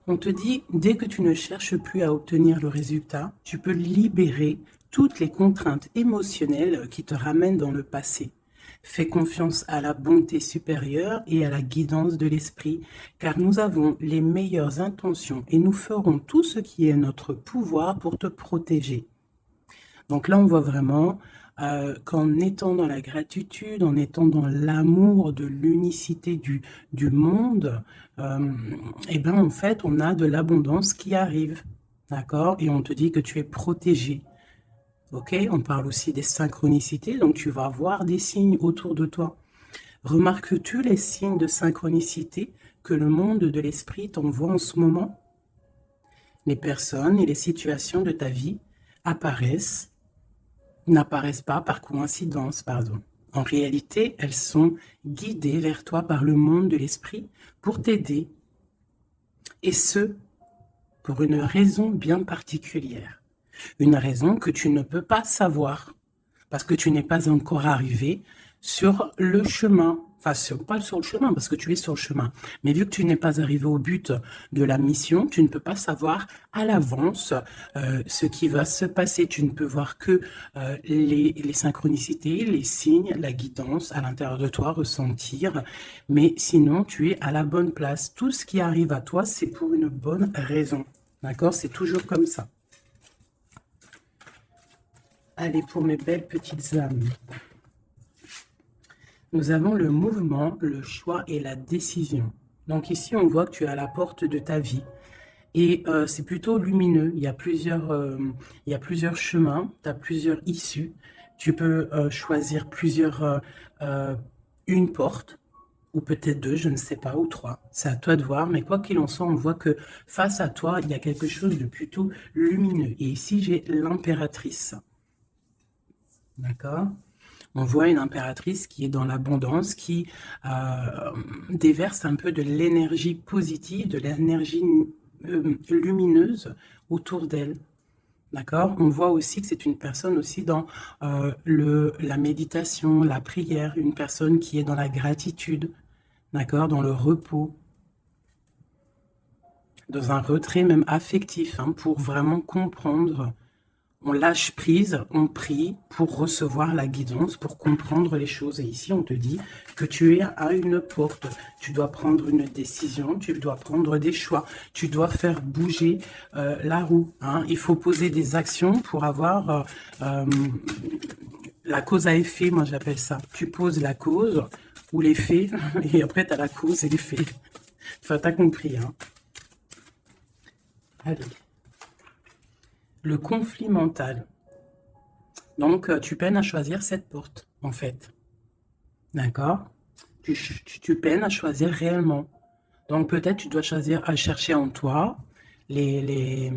On te dit, dès que tu ne cherches plus à obtenir le résultat, tu peux libérer toutes les contraintes émotionnelles qui te ramènent dans le passé. Fais confiance à la bonté supérieure et à la guidance de l'esprit, car nous avons les meilleures intentions et nous ferons tout ce qui est notre pouvoir pour te protéger. Donc là, on voit vraiment qu'en étant dans la gratitude, en étant dans l'amour de l'unicité du monde, et ben en fait, on a de l'abondance qui arrive. D'accord? Et on te dit que tu es protégé. Ok? On parle aussi des synchronicités, donc tu vas voir des signes autour de toi. Remarques-tu les signes de synchronicité que le monde de l'esprit t'envoie en ce moment? Les personnes et les situations de ta vie apparaissent n'apparaissent pas par coïncidence, pardon. En réalité, elles sont guidées vers toi par le monde de l'esprit pour t'aider, et ce, pour une raison bien particulière. Une raison que tu ne peux pas savoir, parce que tu n'es pas encore arrivé sur le chemin. Enfin, pas sur le chemin, parce que tu es sur le chemin. Mais vu que tu n'es pas arrivé au but de la mission, tu ne peux pas savoir à l'avance ce qui va se passer. Tu ne peux voir que les synchronicités, les signes, la guidance à l'intérieur de toi, ressentir. Mais sinon, tu es à la bonne place. Tout ce qui arrive à toi, c'est pour une bonne raison. D'accord? C'est toujours comme ça. Allez, pour mes belles petites âmes. Nous avons le mouvement, le choix et la décision. Donc ici, on voit que tu es à la porte de ta vie. Et c'est plutôt lumineux. Il y a plusieurs chemins, tu as plusieurs issues. Tu peux choisir une porte, ou peut-être deux, je ne sais pas, ou trois. C'est à toi de voir. Mais quoi qu'il en soit, on voit que face à toi, il y a quelque chose de plutôt lumineux. Et ici, j'ai l'impératrice. D'accord? On voit une impératrice qui est dans l'abondance, qui déverse un peu de l'énergie positive, de l'énergie lumineuse autour d'elle. D'accord? On voit aussi que c'est une personne aussi dans la méditation, la prière, une personne qui est dans la gratitude, d'accord? Dans le repos, dans un retrait même affectif, hein, pour vraiment comprendre. On lâche prise, on prie pour recevoir la guidance, pour comprendre les choses. Et ici, on te dit que tu es à une porte. Tu dois prendre une décision, tu dois prendre des choix, tu dois faire bouger la roue. Hein. Il faut poser des actions pour avoir la cause à effet, moi j'appelle ça. Tu poses la cause ou l'effet, et après tu as la cause et l'effet. Enfin, tu as compris. Hein. Allez. Le conflit mental. Donc, tu peines à choisir cette porte, en fait. D'accord? Tu peines à choisir réellement. Donc, peut-être tu dois choisir à chercher en toi les, les,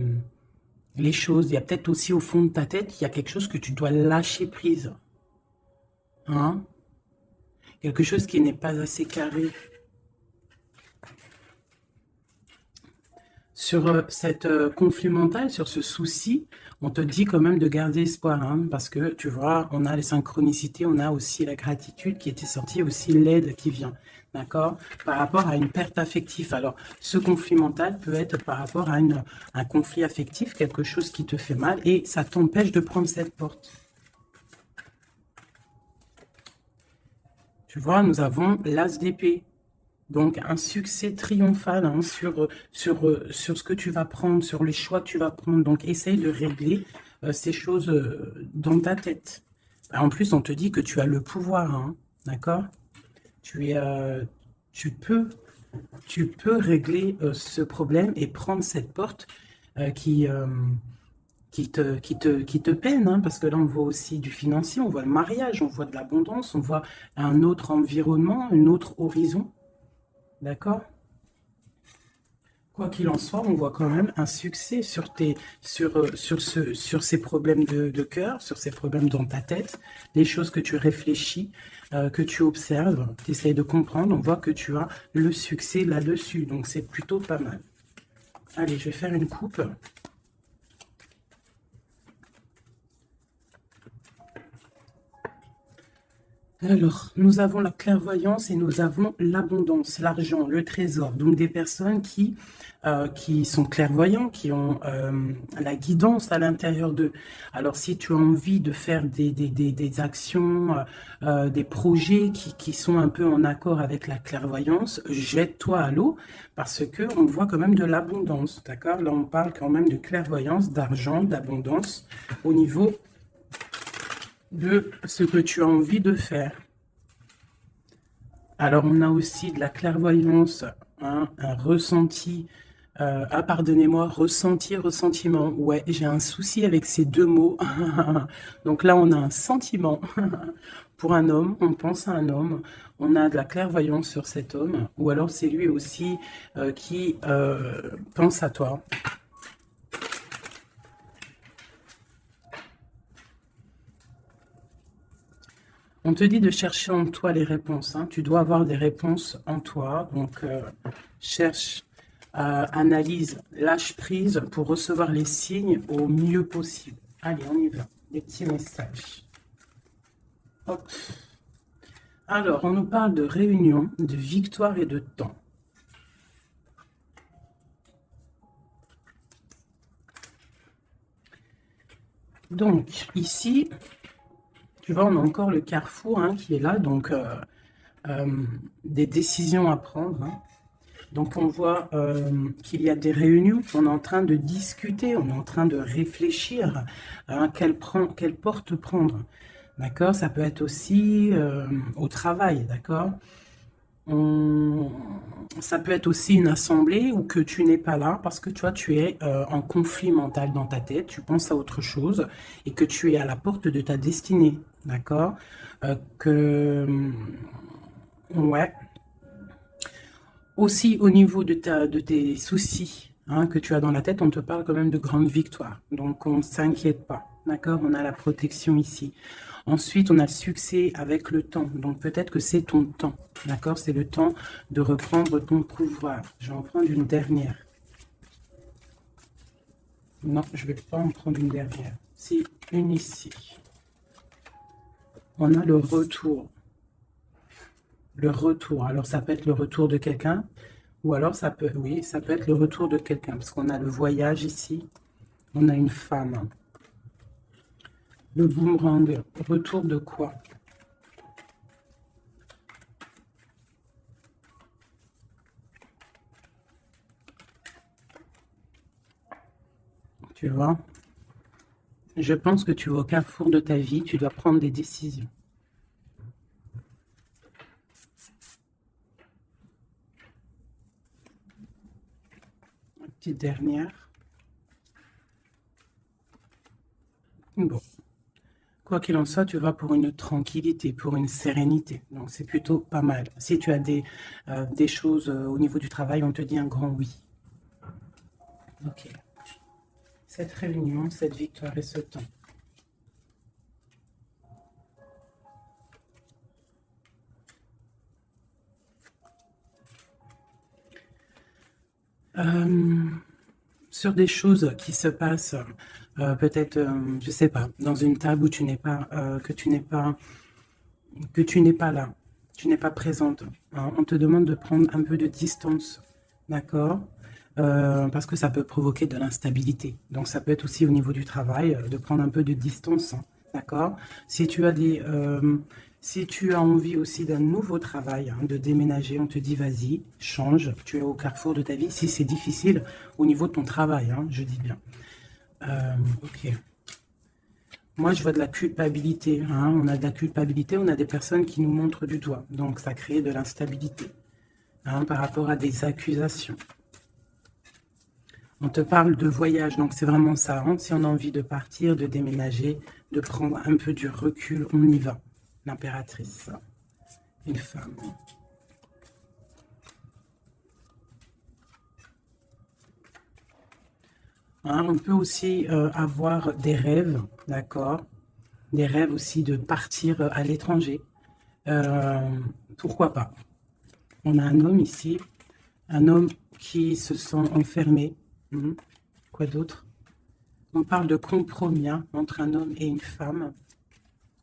les choses. Il y a peut-être aussi au fond de ta tête, il y a quelque chose que tu dois lâcher prise. Hein? Quelque chose qui n'est pas assez carré. Sur cette conflit mental, sur ce souci, on te dit quand même de garder espoir, hein, parce que tu vois, on a les synchronicités, on a aussi la gratitude qui était sortie, aussi l'aide qui vient, d'accord, par rapport à une perte affective. Alors, ce conflit mental peut être par rapport à un conflit affectif, quelque chose qui te fait mal, et ça t'empêche de prendre cette porte. Tu vois, nous avons l'as d'épée. Donc, un succès triomphal hein, sur ce que tu vas prendre, sur les choix que tu vas prendre. Donc, essaye de régler ces choses dans ta tête. En plus, on te dit que tu as le pouvoir, hein, d'accord? Tu es, tu peux, tu peux régler ce problème et prendre cette porte qui te peine, hein, parce que là, on voit aussi du financier, on voit le mariage, on voit de l'abondance, on voit un autre environnement, un autre horizon. D'accord? Quoi qu'il en soit, on voit quand même un succès sur ces problèmes de cœur, sur ces problèmes dans ta tête, les choses que tu réfléchis, que tu observes, tu essayes de comprendre, on voit que tu as le succès là-dessus. Donc c'est plutôt pas mal. Allez, je vais faire une coupe. Alors, nous avons la clairvoyance et nous avons l'abondance, l'argent, le trésor. Donc, des personnes qui sont clairvoyants, qui ont la guidance à l'intérieur d'eux. Alors, si tu as envie de faire des actions, des projets qui sont un peu en accord avec la clairvoyance, jette-toi à l'eau parce que on voit quand même de l'abondance, d'accord? Là, on parle quand même de clairvoyance, d'argent, d'abondance au niveau de ce que tu as envie de faire. Alors, on a aussi de la clairvoyance, hein, un ressenti. Pardonnez-moi, ressenti, ressentiment. Ouais, j'ai un souci avec ces deux mots. Donc là, on a un sentiment pour un homme, on pense à un homme, on a de la clairvoyance sur cet homme, ou alors c'est lui aussi qui pense à toi. On te dit de chercher en toi les réponses. Hein. Tu dois avoir des réponses en toi. Donc, cherche, analyse, lâche prise pour recevoir les signes au mieux possible. Allez, on y va. Des petits messages. Hop. Alors, on nous parle de réunion, de victoire et de temps. Donc, ici, tu vois, on a encore le carrefour hein, qui est là, donc des décisions à prendre. Hein. Donc, on voit qu'il y a des réunions, on est en train de discuter, on est en train de réfléchir à quelle porte prendre. D'accord? Ça peut être aussi au travail, d'accord? Ça peut être aussi une assemblée où que tu n'es pas là parce que tu vois, tu es en conflit mental dans ta tête, tu penses à autre chose et que tu es à la porte de ta destinée, d'accord? Ouais. Aussi au niveau de tes soucis hein, que tu as dans la tête, on te parle quand même de grandes victoires. Donc on ne s'inquiète pas, d'accord? On a la protection ici. Ensuite, on a le succès avec le temps. Donc, peut-être que c'est ton temps. D'accord? C'est le temps de reprendre ton pouvoir. Je vais en prendre une dernière. Non, je ne vais pas en prendre une dernière. Si, une ici. On a le retour. Le retour. Alors, ça peut être le retour de quelqu'un. Ou alors, ça peut, oui, ça peut être le retour de quelqu'un. Parce qu'on a le voyage ici. On a une femme. Le boomerang. Retour de quoi? Tu vois? Je pense que tu es au carrefour de ta vie, tu dois prendre des décisions. Une petite dernière. Bon. Quoi qu'il en soit, tu vas pour une tranquillité, pour une sérénité. Donc, c'est plutôt pas mal. Si tu as des choses au niveau du travail, on te dit un grand oui. Ok. Cette réunion, cette victoire et ce temps. Sur des choses qui se passent, peut-être, je sais pas, dans une table où tu n'es pas, que tu n'es pas là, tu n'es pas présente. Hein. On te demande de prendre un peu de distance, d'accord? Parce que ça peut provoquer de l'instabilité. Donc ça peut être aussi au niveau du travail, de prendre un peu de distance, hein, d'accord? Si tu as si tu as envie aussi d'un nouveau travail, hein, de déménager, on te dit vas-y, change, tu es au carrefour de ta vie. Si c'est difficile au niveau de ton travail, hein, je dis bien. Ok. Moi, je vois de la culpabilité. Hein. On a de la culpabilité, on a des personnes qui nous montrent du doigt. Donc, ça crée de l'instabilité hein, par rapport à des accusations. On te parle de voyage, donc c'est vraiment ça. Hein. Si on a envie de partir, de déménager, de prendre un peu du recul, on y va. L'impératrice, une femme. Hein, on peut aussi avoir des rêves, d'accord? Des rêves aussi de partir à l'étranger. Pourquoi pas? On a un homme ici, un homme qui se sent enfermé. Quoi d'autre? On parle de compromis hein, entre un homme et une femme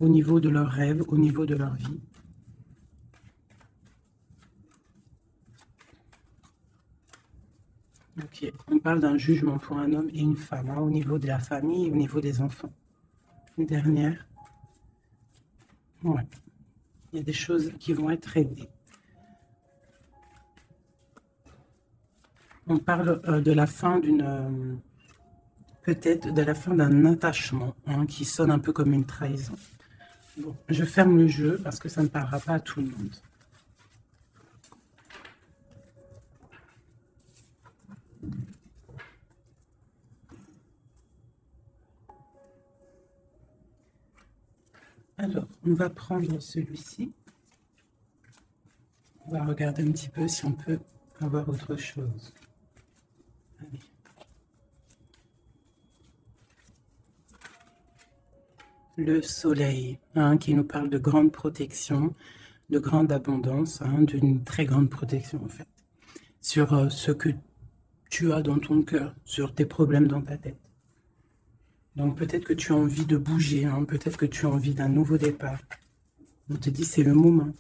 au niveau de leurs rêves, au niveau de leur vie. Ok, on parle d'un jugement pour un homme et une femme, hein, au niveau de la famille et au niveau des enfants. Une dernière. Ouais, il y a des choses qui vont être aidées. On parle de la fin d'une... peut-être de la fin d'un attachement, hein, qui sonne un peu comme une trahison. Bon, je ferme le jeu parce que ça ne parlera pas à tout le monde. Alors, on va prendre celui-ci. On va regarder un petit peu si on peut avoir autre chose. Allez. Le soleil, hein, qui nous parle de grande protection, de grande abondance, hein, d'une très grande protection en fait, sur ce que tu as dans ton cœur, sur tes problèmes dans ta tête. Donc peut-être que tu as envie de bouger, hein, peut-être que tu as envie d'un nouveau départ. On te dit c'est le moment.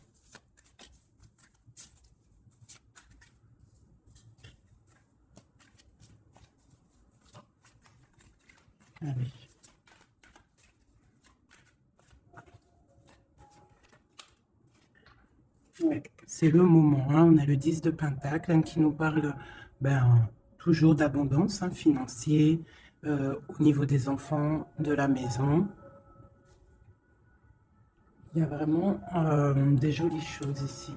Allez. Ouais, c'est le moment, hein. On a le 10 de Pentacle, hein, qui nous parle toujours d'abondance, hein, financier, au niveau des enfants, de la maison. Il y a vraiment des jolies choses ici.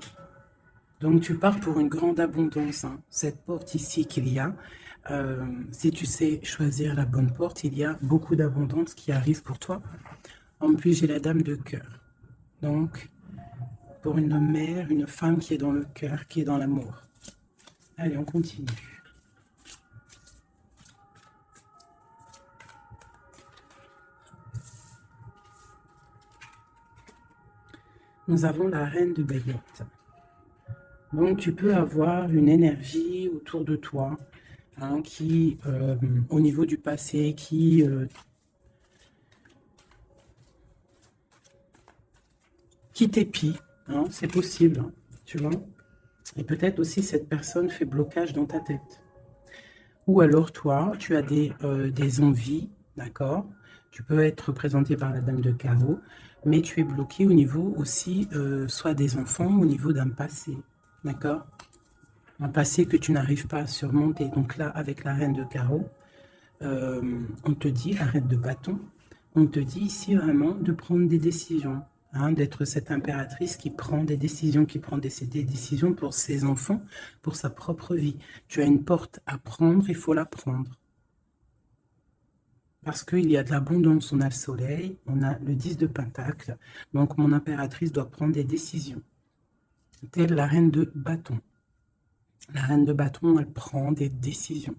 Donc tu pars pour une grande abondance, hein. Cette porte ici qu'il y a, si tu sais choisir la bonne porte, il y a beaucoup d'abondance qui arrive pour toi. En plus, j'ai la dame de cœur. Donc, pour une mère, une femme qui est dans le cœur, qui est dans l'amour. Allez, on continue. Nous avons la reine de baguette. Donc, tu peux avoir une énergie autour de toi, hein, qui, au niveau du passé, qui t'épie, hein, c'est possible, hein, tu vois. Et peut-être aussi cette personne fait blocage dans ta tête. Ou alors toi, tu as des envies, d'accord? Tu peux être représenté par la dame de carreau, mais tu es bloqué au niveau aussi, soit des enfants, au niveau d'un passé, d'accord? Un passé que tu n'arrives pas à surmonter. Donc là, avec la reine de carreau, on te dit, la reine de bâton, on te dit ici vraiment de prendre des décisions, hein, d'être cette impératrice qui prend des décisions, qui prend des décisions pour ses enfants, pour sa propre vie. Tu as une porte à prendre, il faut la prendre. Parce qu'il y a de l'abondance, on a le soleil, on a le 10 de Pentacle, donc mon impératrice doit prendre des décisions. Telle la reine de bâton. La reine de bâton, elle prend des décisions.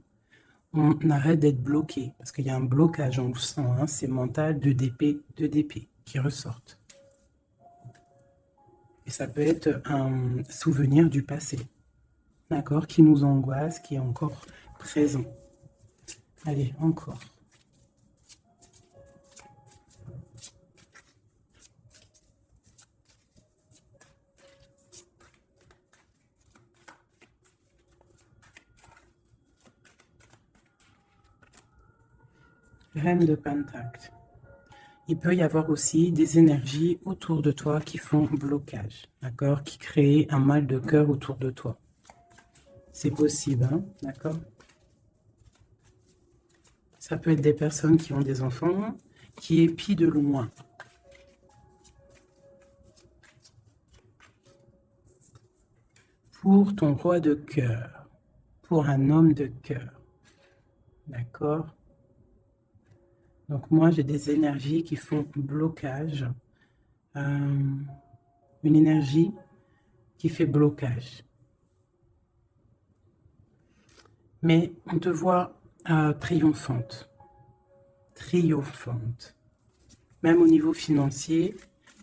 On arrête d'être bloqué, parce qu'il y a un blocage, on le sent, hein, c'est mental, de d'épée qui ressortent. Et ça peut être un souvenir du passé, d'accord, qui nous angoisse, qui est encore présent. Allez, encore. Reine de Pentacle. Il peut y avoir aussi des énergies autour de toi qui font blocage, d'accord, qui créent un mal de cœur autour de toi. C'est possible, hein, d'accord? Ça peut être des personnes qui ont des enfants, qui épient de loin. Pour ton roi de cœur, pour un homme de cœur, d'accord? Donc moi, j'ai des énergies qui font blocage, une énergie qui fait blocage. Mais on te voit triomphante, triomphante. Même au niveau financier,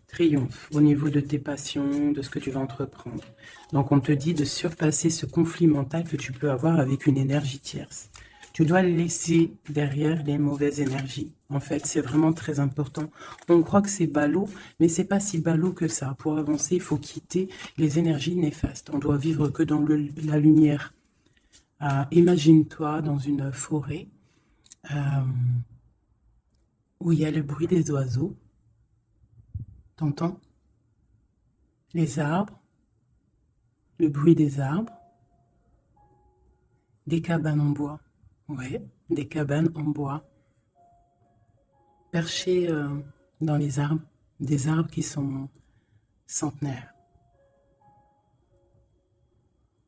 triomphe. Au niveau de tes passions, de ce que tu vas entreprendre. Donc on te dit de surpasser ce conflit mental que tu peux avoir avec une énergie tierce. Tu dois laisser derrière les mauvaises énergies. En fait, c'est vraiment très important. On croit que c'est ballot, mais c'est pas si ballot que ça. Pour avancer, il faut quitter les énergies néfastes. On doit vivre que dans la lumière. Imagine-toi dans une forêt où il y a le bruit des oiseaux. T'entends? Les arbres, le bruit des arbres, des cabanes en bois. Ouais, des cabanes en bois, perchées dans les arbres, des arbres qui sont centenaires.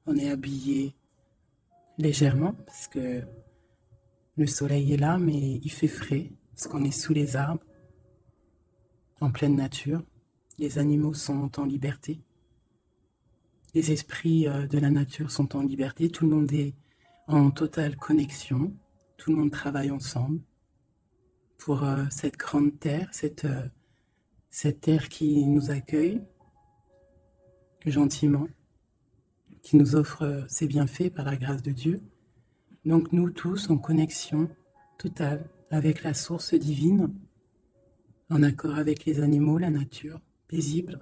On est habillé légèrement parce que le soleil est là, mais il fait frais parce qu'on est sous les arbres, en pleine nature. Les animaux sont en liberté. Les esprits de la nature sont en liberté. Tout le monde est en totale connexion. Tout le monde travaille ensemble pour cette grande terre, cette terre qui nous accueille gentiment, qui nous offre ses bienfaits par la grâce de Dieu. Donc nous tous en connexion totale avec la source divine, en accord avec les animaux, la nature, paisible.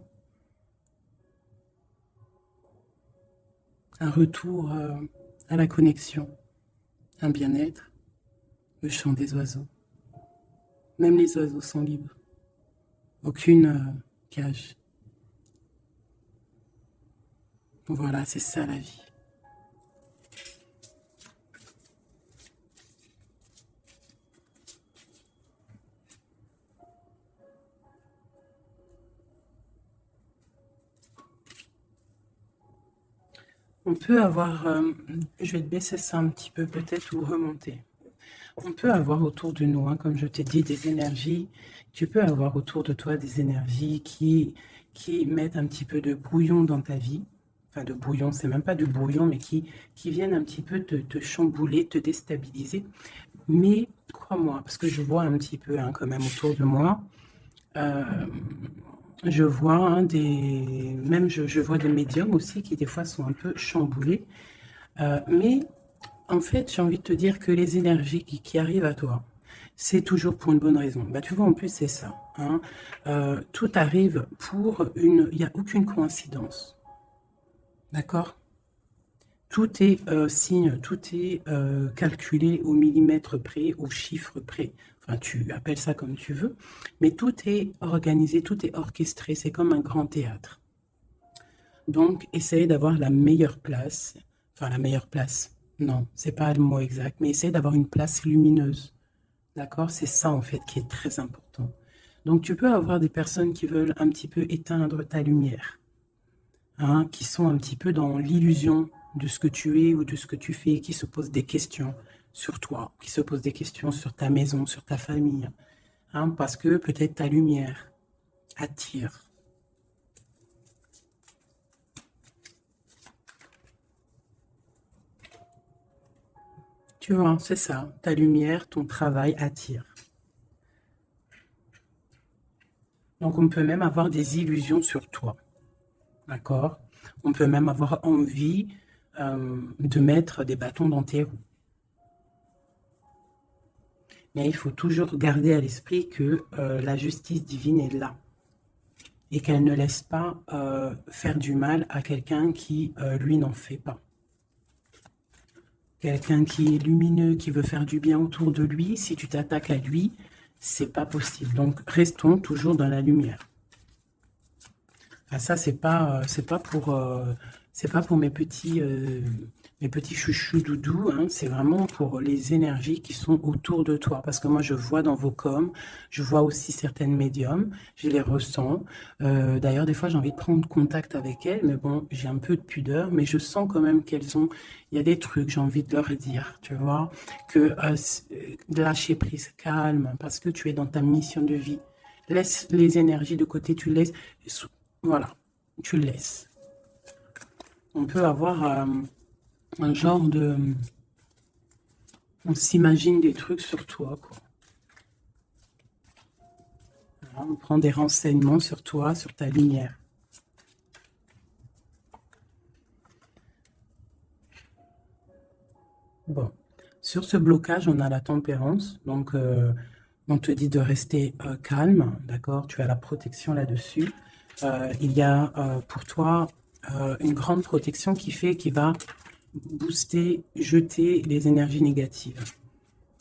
Un retour à la connexion, un bien-être, le chant des oiseaux. Même les oiseaux sont libres. Aucune cage. Voilà, c'est ça la vie. On peut avoir, je vais te baisser ça un petit peu peut-être ou remonter. On peut avoir autour de nous, hein, comme je t'ai dit, des énergies. Tu peux avoir autour de toi des énergies qui mettent un petit peu de brouillon dans ta vie. Enfin, de brouillon, c'est même pas de brouillon, mais qui viennent un petit peu te chambouler, te déstabiliser. Mais crois-moi, parce que je vois un petit peu hein, quand même autour de moi, je vois hein, je vois des médiums aussi qui des fois sont un peu chamboulés. Mais en fait, j'ai envie de te dire que les énergies qui arrivent à toi, c'est toujours pour une bonne raison. Bah, tu vois, en plus, c'est ça. Hein. Tout arrive pour une... Il n'y a aucune coïncidence. D'accord? Tout est signe, tout est calculé au millimètre près, au chiffre près. Enfin, tu appelles ça comme tu veux. Mais tout est organisé, tout est orchestré. C'est comme un grand théâtre. Donc, essaye d'avoir la meilleure place. Enfin, la meilleure place. Non, c'est pas le mot exact. Mais essaye d'avoir une place lumineuse. D'accord? C'est ça, en fait, qui est très important. Donc, tu peux avoir des personnes qui veulent un petit peu éteindre ta lumière. Hein, qui sont un petit peu dans l'illusion de ce que tu es ou de ce que tu fais, qui se posent des questions sur toi, qui se posent des questions sur ta maison, sur ta famille. Hein, parce que peut-être ta lumière attire. Tu vois, c'est ça. Ta lumière, ton travail attire. Donc, on peut même avoir des illusions sur toi. D'accord? On peut même avoir envie de mettre des bâtons dans tes roues. Mais il faut toujours garder à l'esprit que la justice divine est là. Et qu'elle ne laisse pas faire du mal à quelqu'un qui, lui, n'en fait pas. Quelqu'un qui est lumineux, qui veut faire du bien autour de lui, si tu t'attaques à lui, c'est pas possible. Donc, restons toujours dans la lumière. Enfin, ça, c'est pas pour mes petits chouchous doudous, hein, c'est vraiment pour les énergies qui sont autour de toi. Parce que moi, je vois dans vos coms, je vois aussi certaines médiums, je les ressens. D'ailleurs, des fois, j'ai envie de prendre contact avec elles, mais bon, j'ai un peu de pudeur, mais je sens quand même qu'elles ont... Il y a des trucs, j'ai envie de leur dire, tu vois, que lâcher prise, calme, parce que tu es dans ta mission de vie. Laisse les énergies de côté, tu laisses... Voilà, tu le laisses. On peut avoir un genre de... On s'imagine des trucs sur toi, quoi. Voilà, on prend des renseignements sur toi, sur ta lumière. Bon, sur ce blocage, on a la tempérance. Donc, on te dit de rester calme, d'accord? Tu as la protection là-dessus. Il y a pour toi une grande protection qui va booster, jeter les énergies négatives,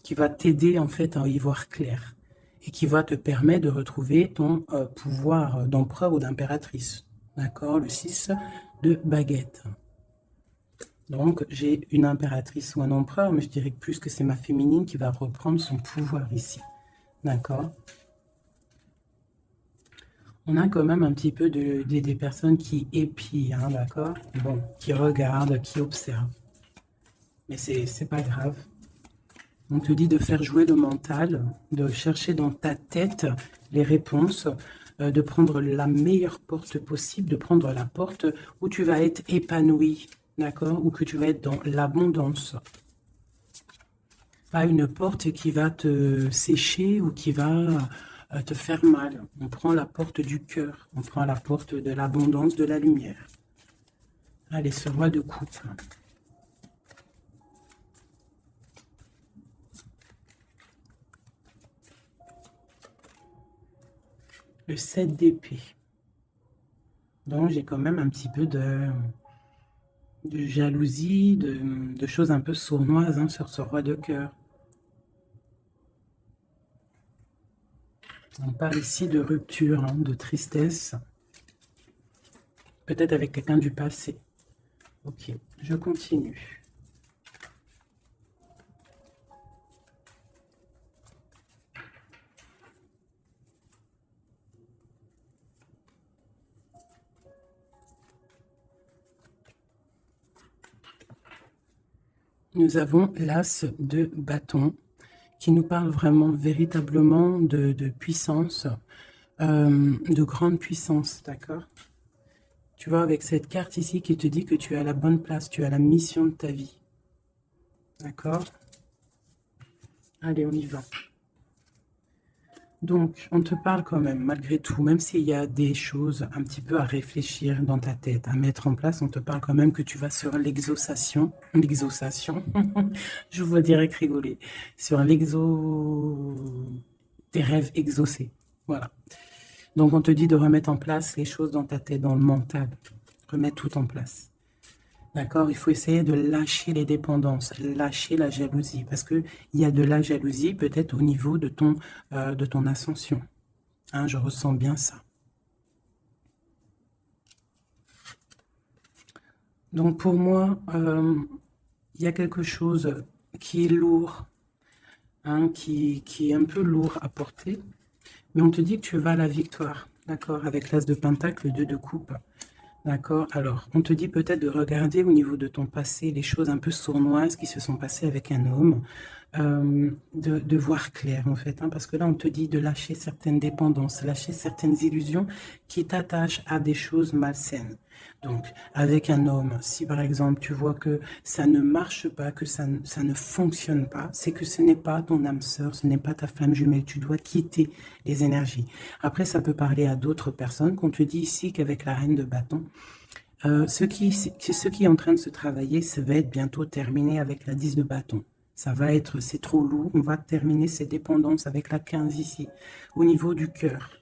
qui va t'aider en fait à y voir clair et qui va te permettre de retrouver ton pouvoir d'empereur ou d'impératrice. D'accord? Le 6 de baguette. Donc, j'ai une impératrice ou un empereur, mais je dirais plus que c'est ma féminine qui va reprendre son pouvoir ici. D'accord? On a quand même un petit peu des personnes qui épient, hein, d'accord? Bon, qui regardent, qui observent. Mais c'est pas grave. On te dit de faire jouer le mental, de chercher dans ta tête les réponses, de prendre la meilleure porte possible, de prendre la porte où tu vas être épanoui, d'accord? Ou que tu vas être dans l'abondance. Pas une porte qui va te sécher ou qui va te faire mal. On prend la porte du cœur, on prend la porte de l'abondance, de la lumière. Allez, ce roi de coupe. Le 7 d'épée. Donc, j'ai quand même un petit peu de jalousie, de choses un peu sournoises hein, sur ce roi de cœur. On parle ici de rupture, hein, de tristesse. Peut-être avec quelqu'un du passé. Ok, je continue. Nous avons l'as de bâton qui nous parle vraiment véritablement de puissance, de grande puissance, d'accord? Tu vois, avec cette carte ici qui te dit que tu es à la bonne place, tu as la mission de ta vie. D'accord? Allez, on y va. Donc, on te parle quand même, malgré tout, même s'il y a des choses un petit peu à réfléchir dans ta tête, à mettre en place, on te parle quand même que tu vas sur l'exaucation, je vous dirais que rigoler, sur tes rêves exaucés, voilà. Donc, on te dit de remettre en place les choses dans ta tête, dans le mental, remettre tout en place. D'accord? Il faut essayer de lâcher les dépendances, lâcher la jalousie, parce qu'il y a de la jalousie peut-être au niveau de ton ascension. Hein, je ressens bien ça. Donc pour moi, il y a quelque chose qui est lourd, hein, qui est un peu lourd à porter, mais on te dit que tu vas à la victoire, d'accord? Avec l'as de pentacle, le 2 de coupe. D'accord. Alors, on te dit peut-être de regarder au niveau de ton passé les choses un peu sournoises qui se sont passées avec un homme, de voir clair en fait, hein, parce que là on te dit de lâcher certaines dépendances, lâcher certaines illusions qui t'attachent à des choses malsaines. Donc, avec un homme, si par exemple tu vois que ça ne marche pas, que ça ne fonctionne pas, c'est que ce n'est pas ton âme sœur, ce n'est pas ta femme jumelle, tu dois quitter les énergies. Après, ça peut parler à d'autres personnes, qu'on te dit ici qu'avec la reine de bâton, ce qui est en train de se travailler, ça va être bientôt terminé avec la 10 de bâton. Ça va être, c'est trop lourd, on va terminer ces dépendances avec la 15 ici, au niveau du cœur.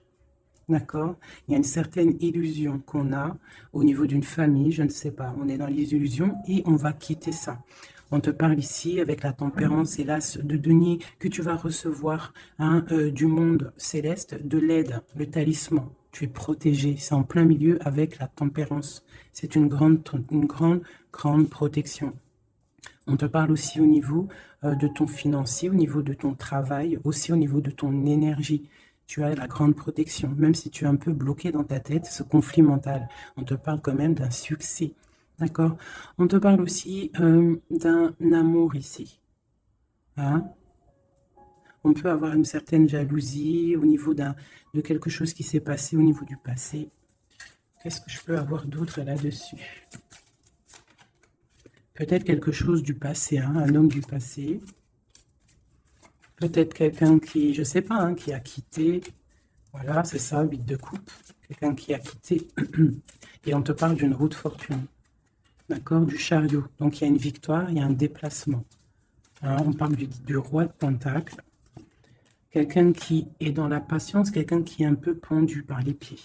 D'accord? Il y a une certaine illusion qu'on a au niveau d'une famille, je ne sais pas. On est dans les illusions et on va quitter ça. On te parle ici avec la tempérance et l'as de denier que tu vas recevoir hein, du monde céleste, de l'aide, le talisman. Tu es protégé, c'est en plein milieu avec la tempérance. C'est une grande protection. On te parle aussi au niveau de ton financier, au niveau de ton travail, aussi au niveau de ton énergie. Tu as la grande protection, même si tu es un peu bloqué dans ta tête, ce conflit mental. On te parle quand même d'un succès, d'accord? On te parle aussi d'un amour ici. Hein? On peut avoir une certaine jalousie au niveau de quelque chose qui s'est passé au niveau du passé. Qu'est-ce que je peux avoir d'autre là-dessus? Peut-être quelque chose du passé, hein, un homme du passé. Peut-être quelqu'un qui, je sais pas, hein, qui a quitté. Voilà, c'est ça, 8 de coupe. Quelqu'un qui a quitté. Et on te parle d'une route fortune. D'accord, du chariot. Donc il y a une victoire, il y a un déplacement. Hein, on parle du roi de pentacle. Quelqu'un qui est dans la patience, quelqu'un qui est un peu pendu par les pieds.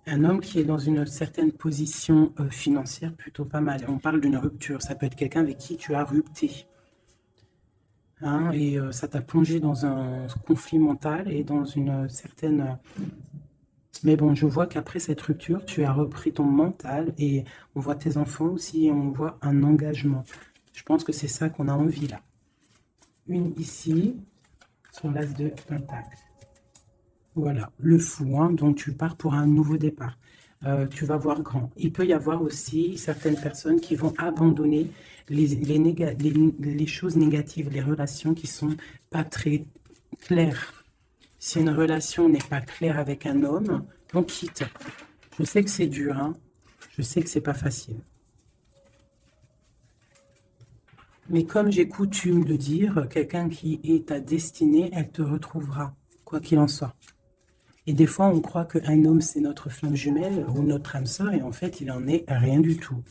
Un homme qui est dans une certaine position financière plutôt pas mal. On parle d'une rupture. Ça peut être quelqu'un avec qui tu as rupté. Hein, et ça t'a plongé dans un conflit mental et dans une certaine... Mais bon, je vois qu'après cette rupture, tu as repris ton mental et on voit tes enfants aussi et on voit un engagement. Je pense que c'est ça qu'on a envie là. Une ici, sur l'as de pentacle. Voilà, le fou, hein, donc tu pars pour un nouveau départ. Tu vas voir grand. Il peut y avoir aussi certaines personnes qui vont abandonner les choses négatives, les relations qui sont pas très claires. Si une relation n'est pas claire avec un homme, on quitte. Je sais que c'est dur, hein. Je sais que c'est pas facile. Mais comme j'ai coutume de dire, quelqu'un qui est ta destinée, elle te retrouvera, quoi qu'il en soit. Et des fois, on croit qu'un homme, c'est notre flamme jumelle ou notre âme sœur, et en fait, il en est rien du tout.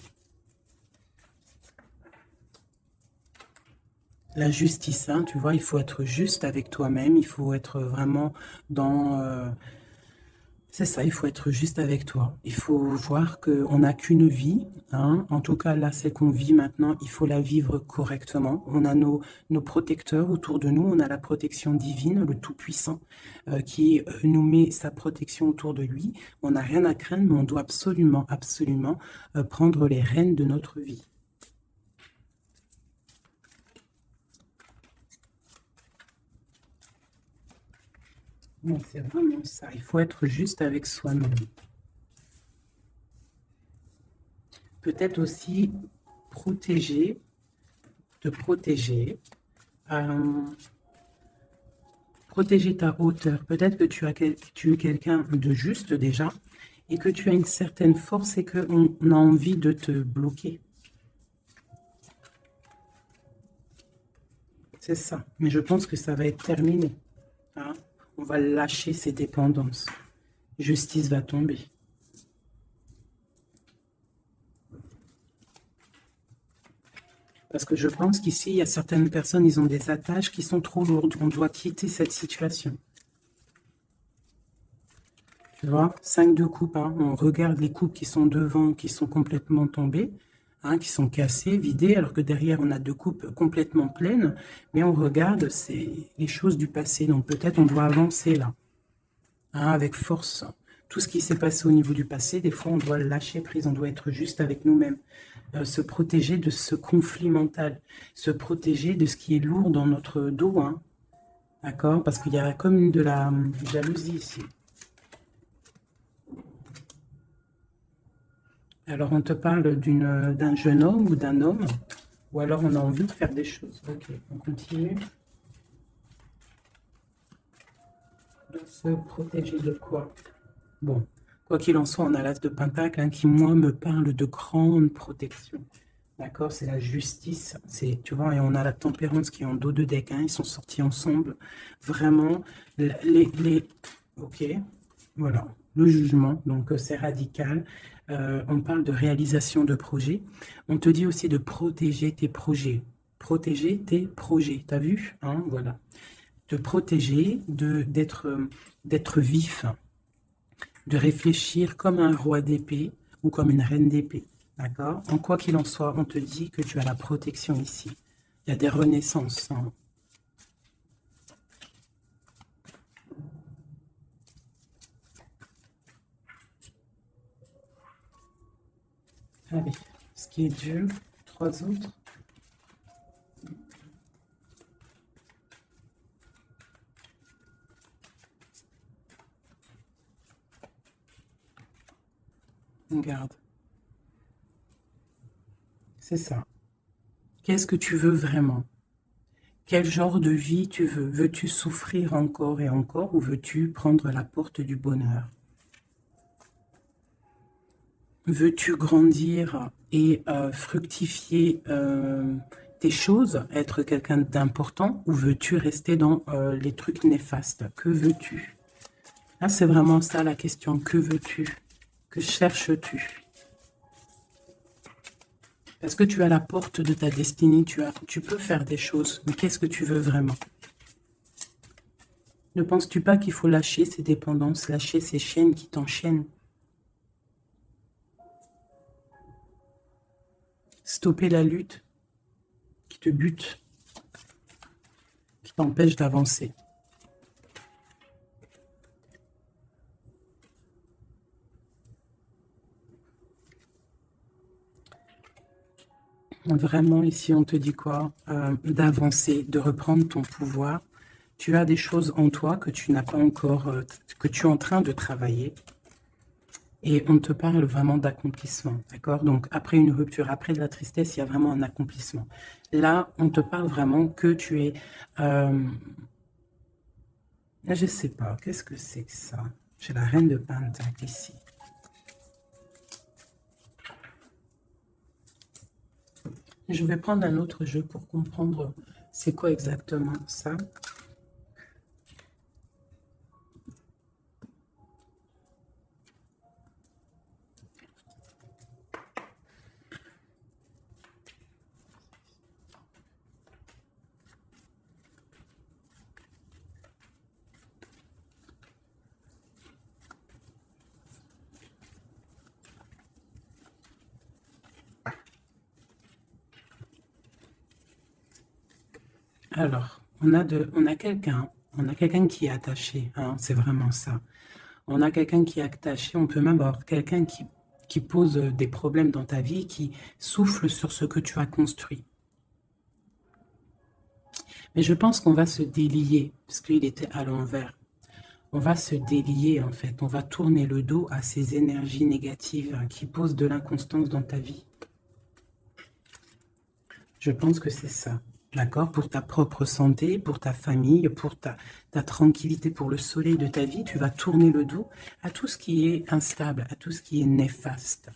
La justice, hein, tu vois, il faut être juste avec toi-même, il faut être vraiment dans... c'est ça, il faut être juste avec toi. Il faut voir qu'on n'a qu'une vie, hein. En tout cas, là, celle qu'on vit maintenant, il faut la vivre correctement. On a nos protecteurs autour de nous, on a la protection divine, le Tout-Puissant, qui nous met sa protection autour de lui. On n'a rien à craindre, mais on doit absolument, absolument prendre les rênes de notre vie. Non, c'est vraiment ça. Il faut être juste avec soi-même. Peut-être aussi protéger, te protéger, euh, protéger ta hauteur. Peut-être que tu es quelqu'un de juste déjà et que tu as une certaine force et qu'on a envie de te bloquer. C'est ça. Mais je pense que ça va être terminé. Hein. On va lâcher ces dépendances. Justice va tomber. Parce que je pense qu'ici, il y a certaines personnes, ils ont des attaches qui sont trop lourdes. On doit quitter cette situation. Tu vois, 5 de coupe, hein. On regarde les coupes qui sont devant, qui sont complètement tombées, hein, qui sont cassées, vidées, alors que derrière, on a 2 coupes complètement pleines. Mais on regarde, c'est les choses du passé. Donc peut-être on doit avancer là, hein, avec force. Tout ce qui s'est passé au niveau du passé, des fois, on doit lâcher prise, on doit être juste avec nous-mêmes. Se protéger de ce conflit mental, se protéger de ce qui est lourd dans notre dos, hein. D'accord? Parce qu'il y a comme de la jalousie ici. Alors, on te parle d'un jeune homme ou d'un homme, ou alors on a envie de faire des choses. Ok, on continue. De se protéger de quoi? Bon, quoi qu'il en soit, on a l'as de Pentacle, hein, qui, moi, me parle de grande protection. D'accord? C'est la justice. Tu vois, et on a la tempérance qui est en dos de deck, hein, ils sont sortis ensemble. Vraiment, ok, voilà, le jugement, donc c'est radical. On parle de réalisation de projets. On te dit aussi de protéger tes projets. Protéger tes projets, t'as vu, hein, voilà. De protéger, d'être vif, de réfléchir comme un roi d'épée ou comme une reine d'épée. D'accord? En quoi qu'il en soit, on te dit que tu as la protection ici. Il y a des renaissances, hein. Allez, ce qui est dur, 3 autres. On garde. C'est ça. Qu'est-ce que tu veux vraiment? Quel genre de vie tu veux? Veux-tu souffrir encore et encore ou veux-tu prendre la porte du bonheur? Veux-tu grandir et fructifier tes choses, être quelqu'un d'important ou veux-tu rester dans les trucs néfastes? Que veux-tu? Là, c'est vraiment ça la question. Que veux-tu? Que cherches-tu? Parce que tu as la porte de ta destinée, tu peux faire des choses, mais qu'est-ce que tu veux vraiment? Ne penses-tu pas qu'il faut lâcher ces dépendances, lâcher ces chaînes qui t'enchaînent? stopper la lutte qui te bute, qui t'empêche d'avancer. Vraiment, ici, on te dit quoi? D'avancer, de reprendre ton pouvoir. Tu as des choses en toi que tu n'as pas encore, que tu es en train de travailler. Et on te parle vraiment d'accomplissement, d'accord? Donc, après une rupture, après de la tristesse, il y a vraiment un accomplissement. Là, on te parle vraiment que tu es... je ne sais pas, qu'est-ce que c'est que ça? J'ai la reine de Pentacle ici. Je vais prendre un autre jeu pour comprendre c'est quoi exactement ça. Alors, on a quelqu'un qui est attaché, hein, c'est vraiment ça. On a quelqu'un qui est attaché, on peut même avoir quelqu'un qui pose des problèmes dans ta vie, qui souffle sur ce que tu as construit. Mais je pense qu'on va se délier, parce qu'il était à l'envers. On va se délier, en fait. On va tourner le dos à ces énergies négatives hein, qui posent de l'inconstance dans ta vie. Je pense que c'est ça. D'accord? Pour ta propre santé, pour ta famille, pour ta tranquillité, pour le soleil de ta vie, tu vas tourner le dos à tout ce qui est instable, à tout ce qui est néfaste.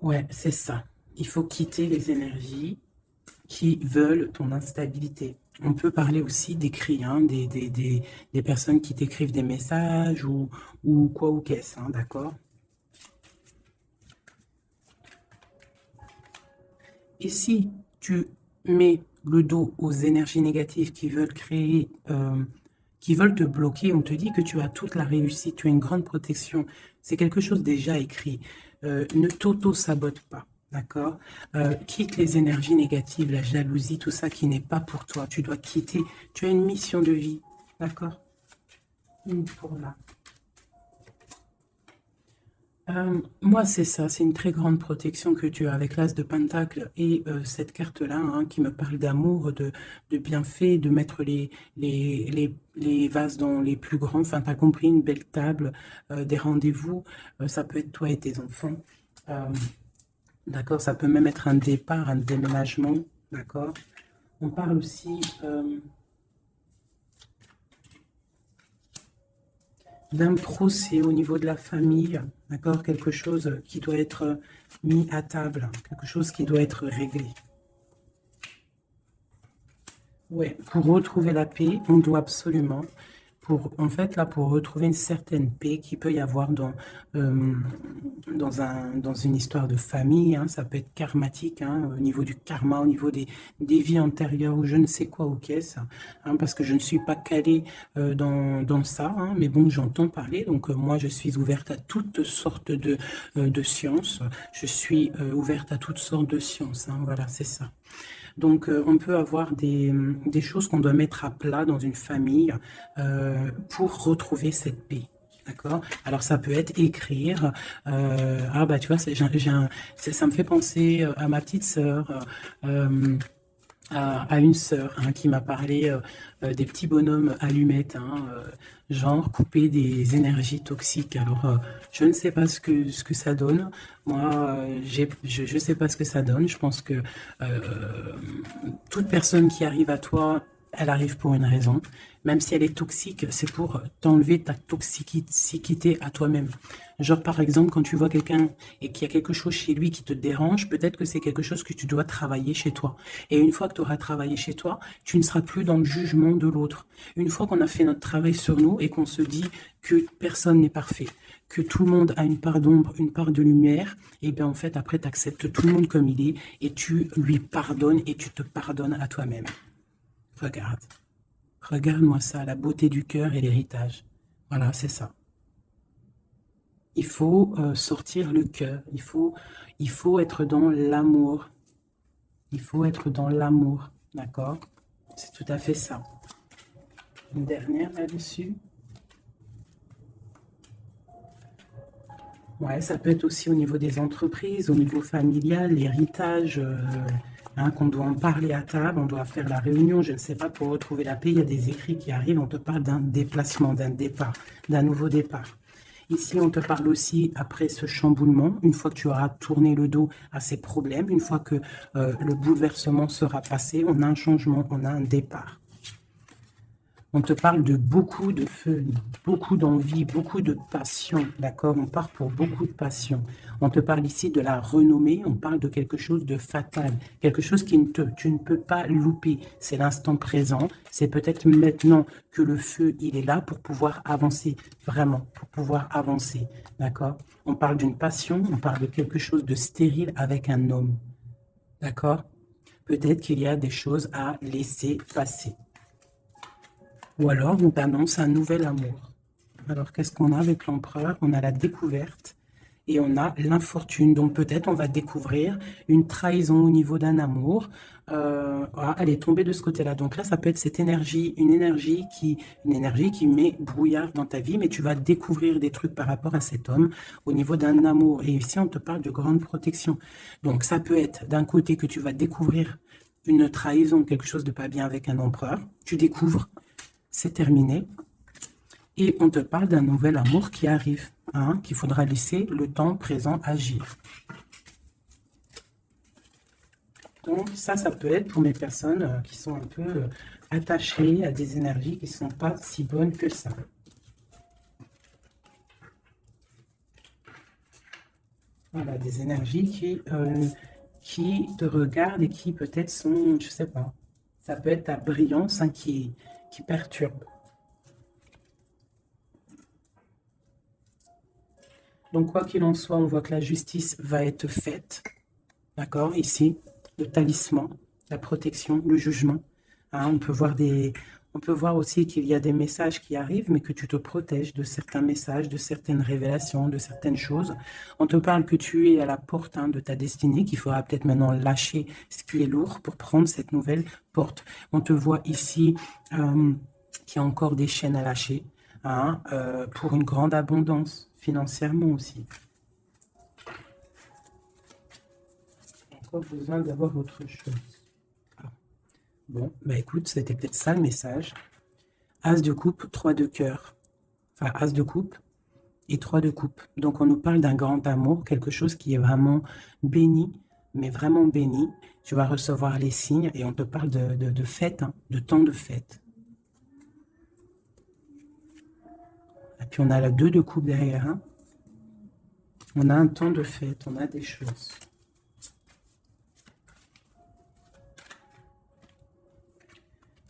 Ouais, c'est ça. Il faut quitter les énergies qui veulent ton instabilité. On peut parler aussi d'écrits, hein, des personnes qui t'écrivent des messages ou quoi ou qu'est-ce, hein, d'accord? Et si tu mets le dos aux énergies négatives qui veulent créer, qui veulent te bloquer, on te dit que tu as toute la réussite, tu as une grande protection. C'est quelque chose déjà écrit. Ne t'auto-sabote pas. D'accord? Quitte les énergies négatives, la jalousie, tout ça qui n'est pas pour toi. Tu dois quitter. Tu as une mission de vie. D'accord? Une pour là. Moi, c'est ça. C'est une très grande protection que tu as avec l'As de Pentacle et cette carte-là hein, qui me parle d'amour, de bienfait, de mettre les vases dans les plus grands. Enfin, tu as compris, une belle table, des rendez-vous. Ça peut être toi et tes enfants. D'accord, ça peut même être un départ, un déménagement, d'accord. On parle aussi d'un procès au niveau de la famille, d'accord, quelque chose qui doit être mis à table, quelque chose qui doit être réglé. Ouais, pour retrouver la paix, on doit absolument, en fait, là, pour retrouver une certaine paix qu'il peut y avoir dans une histoire de famille, hein, ça peut être karmatique, hein, au niveau du karma, au niveau des vies antérieures, ou je ne sais quoi ou qu'est-ce, hein, parce que je ne suis pas calée dans ça, hein, mais bon, j'entends parler, donc moi, je suis ouverte à toutes sortes de sciences, je suis ouverte à toutes sortes de sciences, hein, voilà, c'est ça. Donc, on peut avoir des choses qu'on doit mettre à plat dans une famille pour retrouver cette paix. D'accord? Alors, ça peut être écrire. Ah, bah, tu vois, ça me fait penser à ma petite sœur. À une sœur hein, qui m'a parlé des petits bonhommes allumettes, hein, genre couper des énergies toxiques. Alors, je ne sais pas ce que ça donne. Moi, je ne sais pas ce que ça donne. Je pense que toute personne qui arrive à toi Elle arrive pour une raison. Même si elle est toxique, c'est pour t'enlever ta toxicité à toi-même. Genre, par exemple, quand tu vois quelqu'un et qu'il y a quelque chose chez lui qui te dérange, peut-être que c'est quelque chose que tu dois travailler chez toi. Et une fois que tu auras travaillé chez toi, tu ne seras plus dans le jugement de l'autre. Une fois qu'on a fait notre travail sur nous et qu'on se dit que personne n'est parfait, que tout le monde a une part d'ombre, une part de lumière, et bien en fait, après, tu acceptes tout le monde comme il est et tu lui pardonnes et tu te pardonnes à toi-même. Regarde. Regarde-moi ça, la beauté du cœur et l'héritage. Voilà, c'est ça. Il faut sortir le cœur. Il faut être dans l'amour. Il faut être dans l'amour. D'accord? C'est tout à fait ça. Une dernière là-dessus. Ouais, ça peut être aussi au niveau des entreprises, au niveau familial, l'héritage, hein, qu'on doit en parler à table, on doit faire la réunion, je ne sais pas, pour retrouver la paix, il y a des écrits qui arrivent, on te parle d'un déplacement, d'un départ, d'un nouveau départ. Ici, on te parle aussi, après ce chamboulement, une fois que tu auras tourné le dos à ces problèmes, une fois que le bouleversement sera passé, on a un changement, on a un départ. On te parle de beaucoup de feu, beaucoup d'envie, beaucoup de passion, d'accord? On part pour beaucoup de passion. On te parle ici de la renommée, on parle de quelque chose de fatal, quelque chose tu ne peux pas louper. C'est l'instant présent, c'est peut-être maintenant que le feu, il est là pour pouvoir avancer, vraiment, pour pouvoir avancer, d'accord? On parle d'une passion, on parle de quelque chose de stérile avec un homme, d'accord? Peut-être qu'il y a des choses à laisser passer. Ou alors, on t'annonce un nouvel amour. Alors, qu'est-ce qu'on a avec l'empereur? On a la découverte et on a l'infortune. Donc, peut-être on va découvrir une trahison au niveau d'un amour. Ah, elle est tombée de ce côté-là. Donc là, ça peut être cette énergie, une énergie qui met brouillard dans ta vie, mais tu vas découvrir des trucs par rapport à cet homme au niveau d'un amour. Et ici, on te parle de grande protection. Donc, ça peut être d'un côté que tu vas découvrir une trahison, quelque chose de pas bien avec un empereur. Tu découvres, c'est terminé. Et on te parle d'un nouvel amour qui arrive, hein, qu'il faudra laisser le temps présent agir. Donc ça peut être pour mes personnes qui sont un peu attachées à des énergies qui ne sont pas si bonnes que ça. Voilà, des énergies qui te regardent et qui peut-être sont, je ne sais pas, ça peut être ta brillance, hein, qui perturbe. Donc, quoi qu'il en soit, on voit que la justice va être faite. D'accord? Ici, le talisman, la protection, le jugement. Hein, on peut voir aussi qu'il y a des messages qui arrivent, mais que tu te protèges de certains messages, de certaines révélations, de certaines choses. On te parle que tu es à la porte, hein, de ta destinée, qu'il faudra peut-être maintenant lâcher ce qui est lourd pour prendre cette nouvelle porte. On te voit ici qu'il y a encore des chaînes à lâcher, hein, pour une grande abondance, financièrement aussi. Encore besoin d'avoir autre chose. Ah. Bon, bah écoute, c'était peut-être ça le message. As de coupe, 3 de cœur. Enfin, as de coupe et 3 de coupe. Donc, on nous parle d'un grand amour, quelque chose qui est vraiment béni, mais vraiment béni. Tu vas recevoir les signes et on te parle de fête, hein, de temps de fête. Et puis, on a la 2 de coupe derrière. Hein. On a un temps de fête, on a des choses.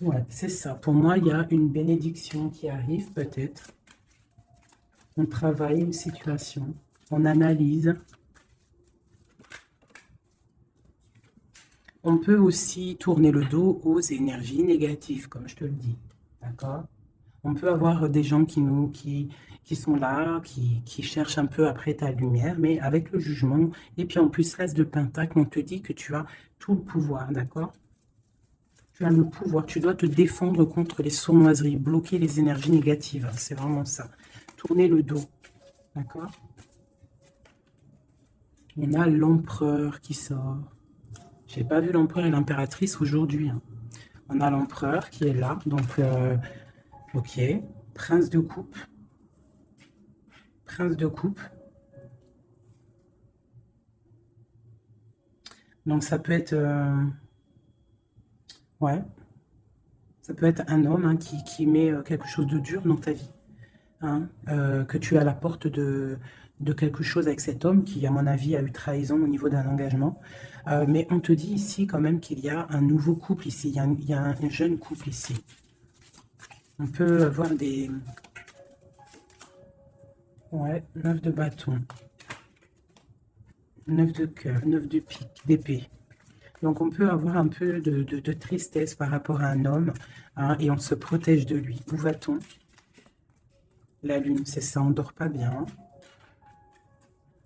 Ouais, c'est ça. Pour moi, il y a une bénédiction qui arrive peut-être. On travaille une situation, on analyse. On peut aussi tourner le dos aux énergies négatives, comme je te le dis. D'accord? On peut avoir des gens qui sont là, qui cherchent un peu après ta lumière, mais avec le jugement. Et puis en plus, l'as de pentacle, on te dit que tu as tout le pouvoir, d'accord? Tu as le pouvoir, tu dois te défendre contre les sournoiseries, bloquer les énergies négatives. C'est vraiment ça. Tourner le dos, d'accord? On a l'empereur qui sort. J'ai pas vu l'empereur et l'impératrice aujourd'hui. Hein. On a l'empereur qui est là, donc ok. Prince de coupe. Prince de coupe. Donc ça peut être... ouais. Ça peut être un homme hein, qui met quelque chose de dur dans ta vie. Hein, que tu es à la porte de quelque chose avec cet homme qui, à mon avis, a eu trahison au niveau d'un engagement. Mais on te dit ici quand même qu'il y a un nouveau couple ici, il y a un jeune couple ici. On peut voir des... Ouais, 9 de bâton, 9 de cœur, 9 de pique, d'épée. Donc on peut avoir un peu de tristesse par rapport à un homme, hein, et on se protège de lui. Où va-t-on? La lune, c'est ça, on dort pas bien.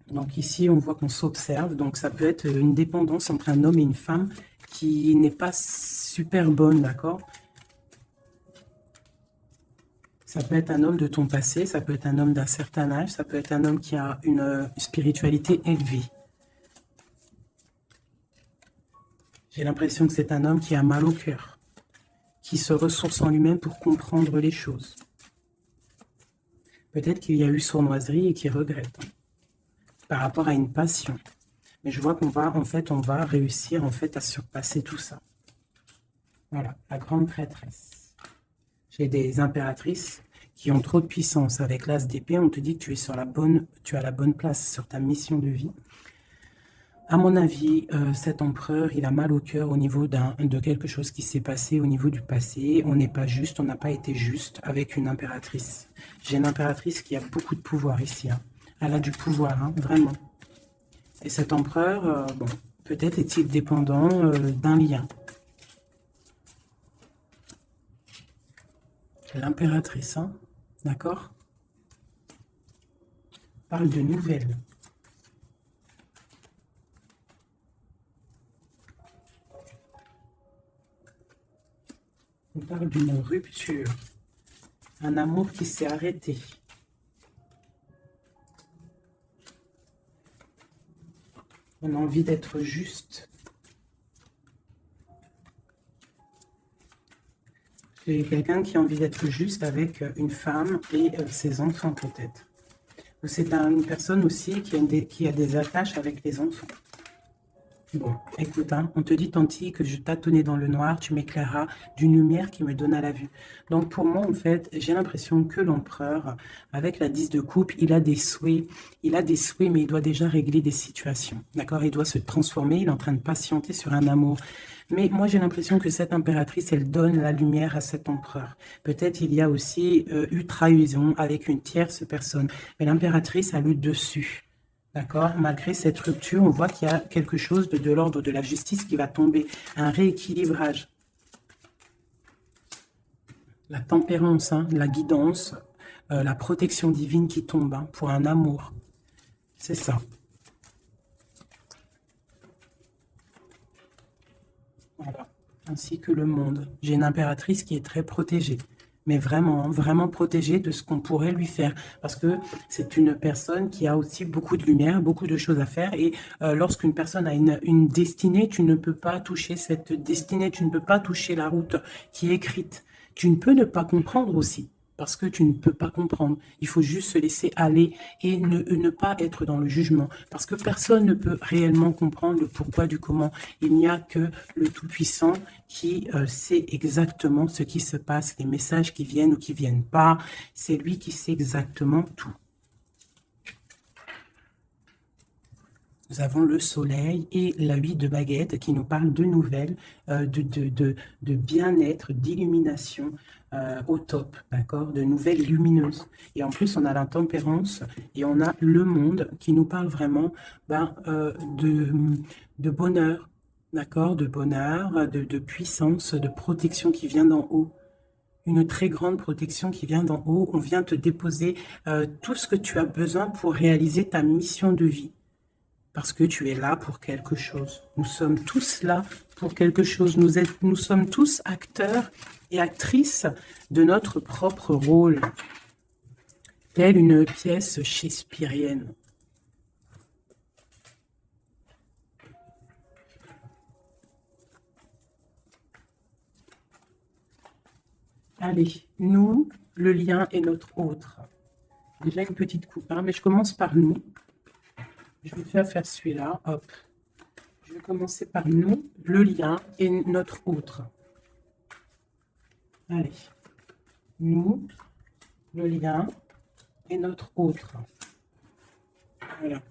Donc ici, on voit qu'on s'observe. Donc ça peut être une dépendance entre un homme et une femme qui n'est pas super bonne, d'accord? Ça peut être un homme de ton passé, ça peut être un homme d'un certain âge, ça peut être un homme qui a une spiritualité élevée. J'ai l'impression que c'est un homme qui a mal au cœur, qui se ressource en lui-même pour comprendre les choses. Peut-être qu'il y a eu sournoiserie et qu'il regrette par rapport à une passion. Mais je vois qu'on va, en fait, on va réussir en fait à surpasser tout ça. Voilà, la grande prêtresse. J'ai des impératrices qui ont trop de puissance. Avec l'as d'épée, on te dit que tu es sur la bonne, tu as la bonne place sur ta mission de vie. À mon avis, cet empereur, il a mal au cœur au niveau de quelque chose qui s'est passé au niveau du passé. On n'est pas juste, on n'a pas été juste avec une impératrice. J'ai une impératrice qui a beaucoup de pouvoir ici. Hein. Elle a du pouvoir, hein, vraiment. Et cet empereur, bon, peut-être est-il dépendant d'un lien. L'impératrice, hein, d'accord? Parle de nouvelles. On parle d'une rupture, un amour qui s'est arrêté. On a envie d'être juste. J'ai quelqu'un qui a envie d'être juste avec une femme et ses enfants peut-être. C'est une personne aussi qui a des attaches avec les enfants. Bon, écoute, hein, on te dit, Tanti, que je tâtonnais dans le noir, tu m'éclairas d'une lumière qui me donna la vue. Donc, pour moi, en fait, j'ai l'impression que l'empereur, avec la 10 de coupe, il a des souhaits, mais il doit déjà régler des situations, d'accord? Il doit se transformer, il est en train de patienter sur un amour. Mais moi, j'ai l'impression que cette impératrice, elle donne la lumière à cet empereur. Peut-être il y a aussi eu trahison avec une tierce personne, mais l'impératrice a le dessus. D'accord? Malgré cette rupture, on voit qu'il y a quelque chose de l'ordre de la justice qui va tomber, un rééquilibrage. La tempérance, hein, la guidance, la protection divine qui tombe hein, pour un amour. C'est ça. Voilà. Ainsi que le monde. J'ai une impératrice qui est très protégée. Mais vraiment, vraiment protégée de ce qu'on pourrait lui faire. Parce que c'est une personne qui a aussi beaucoup de lumière, beaucoup de choses à faire. Et lorsqu'une personne a une destinée, tu ne peux pas toucher cette destinée, tu ne peux pas toucher la route qui est écrite. Tu ne peux ne pas comprendre aussi. Parce que tu ne peux pas comprendre. Il faut juste se laisser aller et ne pas être dans le jugement. Parce que personne ne peut réellement comprendre le pourquoi du comment. Il n'y a que le Tout-Puissant qui sait exactement ce qui se passe, les messages qui viennent ou qui ne viennent pas. C'est lui qui sait exactement tout. Nous avons le soleil et la 8 de baguette qui nous parle de nouvelles, de bien-être, d'illumination au top, d'accord, de nouvelles lumineuses. Et en plus, on a la tempérance et on a le monde qui nous parle vraiment de bonheur, d'accord, de bonheur, de puissance, de protection qui vient d'en haut. Une très grande protection qui vient d'en haut. On vient te déposer tout ce que tu as besoin pour réaliser ta mission de vie. Parce que tu es là pour quelque chose. Nous sommes tous là pour quelque chose. Nous sommes tous acteurs et actrices de notre propre rôle. Telle une pièce shakespearienne. Allez, nous, le lien est notre autre. Déjà une petite coupe, hein, mais je commence par nous. Je vais te faire celui-là, hop. Je vais commencer par nous, le lien et notre autre. Allez, nous, le lien et notre autre. Voilà.